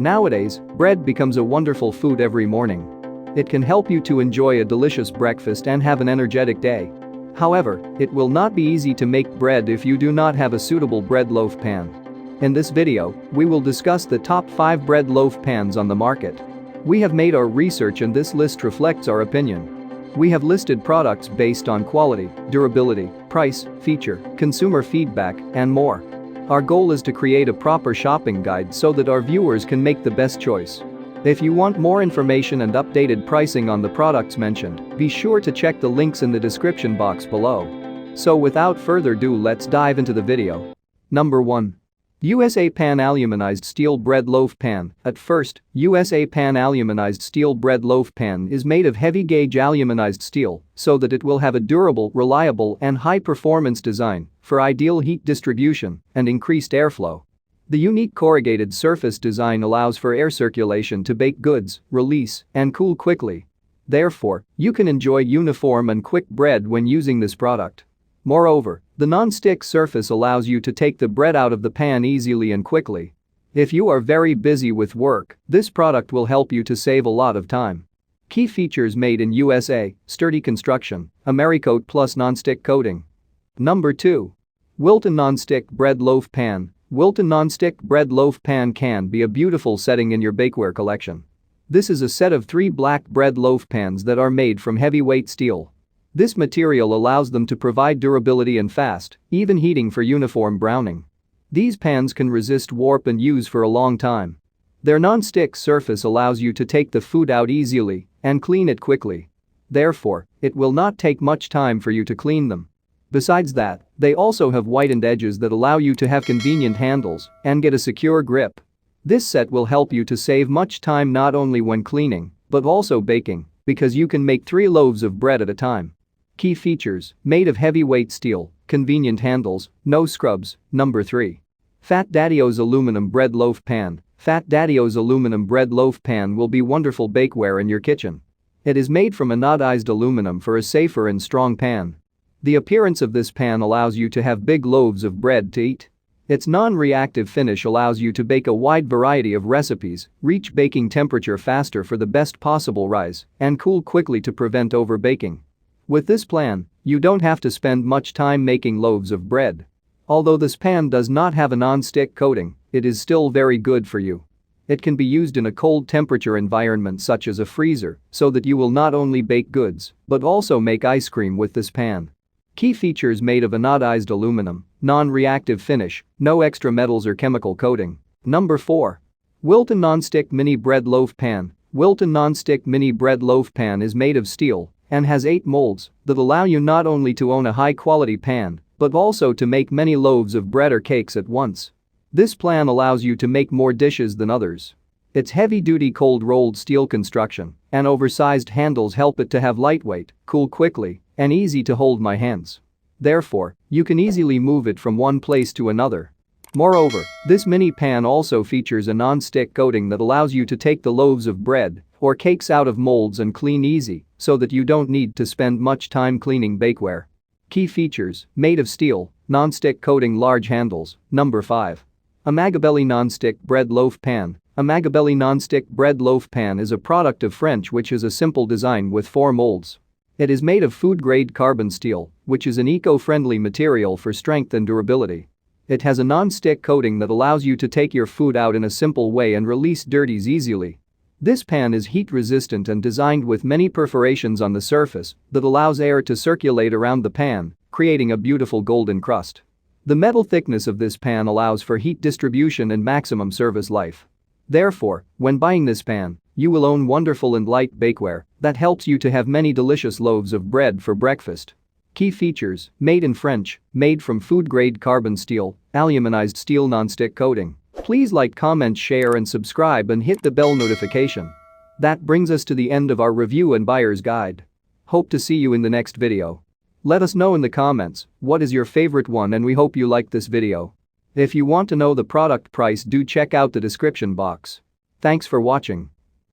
Nowadays, bread becomes a wonderful food every morning. It can help you to enjoy a delicious breakfast and have an energetic day. However, it will not be easy to make bread if you do not have a suitable bread loaf pan. In this video, we will discuss the top 5 bread loaf pans on the market. We have made our research and this list reflects our opinion. We have listed products based on quality, durability, price, feature, consumer feedback, and more. Our goal is to create a proper shopping guide so that our viewers can make the best choice. If you want more information and updated pricing on the products mentioned, be sure to check the links in the description box below. So without further ado, let's dive into the video. Number 1. USA Pan Aluminized Steel Bread Loaf Pan. At first, USA Pan Aluminized Steel Bread Loaf Pan is made of heavy-gauge aluminized steel so that it will have a durable, reliable, and high-performance design for ideal heat distribution and increased airflow. The unique corrugated surface design allows for air circulation to bake goods, release, and cool quickly. Therefore, you can enjoy uniform and quick bread when using this product. Moreover, the non-stick surface allows you to take the bread out of the pan easily and quickly. If you are very busy with work, this product will help you to save a lot of time. Key features: made in USA, sturdy construction, Americoat plus non-stick coating. Number 2. Wilton Non-Stick Bread Loaf Pan. Wilton Non-Stick Bread Loaf Pan can be a beautiful setting in your bakeware collection. This is a set of 3 black bread loaf pans that are made from heavyweight steel. This material allows them to provide durability and fast, even heating for uniform browning. These pans can resist warp and use for a long time. Their non-stick surface allows you to take the food out easily and clean it quickly. Therefore, it will not take much time for you to clean them. Besides that, they also have whitened edges that allow you to have convenient handles and get a secure grip. This set will help you to save much time not only when cleaning, but also baking, because you can make 3 loaves of bread at a time. Key features: made of heavyweight steel, convenient handles, no scrubs. Number 3. Fat Dados Aluminum Bread Loaf Pan. Fat Dados Aluminum Bread Loaf Pan will be wonderful bakeware in your kitchen. It is made from anodized aluminum for a safer and strong pan. The appearance of this pan allows you to have big loaves of bread to eat. Its non-reactive finish allows you to bake a wide variety of recipes, reach baking temperature faster for the best possible rise, and cool quickly to prevent overbaking. With this plan, you don't have to spend much time making loaves of bread. Although this pan does not have a non-stick coating, it is still very good for you. It can be used in a cold temperature environment such as a freezer so that you will not only bake goods but also make ice cream with this pan. Key features: made of anodized aluminum, non-reactive finish, no extra metals or chemical coating. Number 4. Wilton Non-Stick Mini Bread Loaf Pan. Wilton Non-Stick Mini Bread Loaf Pan is made of steel and has 8 molds that allow you not only to own a high-quality pan, but also to make many loaves of bread or cakes at once. This plan allows you to make more dishes than others. Its heavy-duty cold-rolled steel construction and oversized handles help it to have lightweight, cool quickly, and easy to hold my hands. Therefore, you can easily move it from one place to another. Moreover, this mini pan also features a non-stick coating that allows you to take the loaves of bread or cakes out of molds and clean easy so that you don't need to spend much time cleaning bakeware. Key features: made of steel, non-stick coating, large handles. Number 5. Amagelli Non-Stick Bread Loaf Pan. Amagelli Non-Stick Bread Loaf Pan is a product of French which is a simple design with 4 molds. It is made of food-grade carbon steel, which is an eco-friendly material for strength and durability. It has a non-stick coating that allows you to take your food out in a simple way and release dirties easily. This pan is heat-resistant and designed with many perforations on the surface that allows air to circulate around the pan, creating a beautiful golden crust. The metal thickness of this pan allows for heat distribution and maximum service life. Therefore, when buying this pan, you will own wonderful and light bakeware that helps you to have many delicious loaves of bread for breakfast. Key features: made in French, made from food-grade carbon steel, aluminized steel, non-stick coating. Please like, comment, share and subscribe and hit the bell notification. That brings us to the end of our review and buyer's guide. Hope to see you in the next video. Let us know in the comments what is your favorite one, and we hope you liked this video. If you want to know the product price, do check out the description box. Thanks for watching.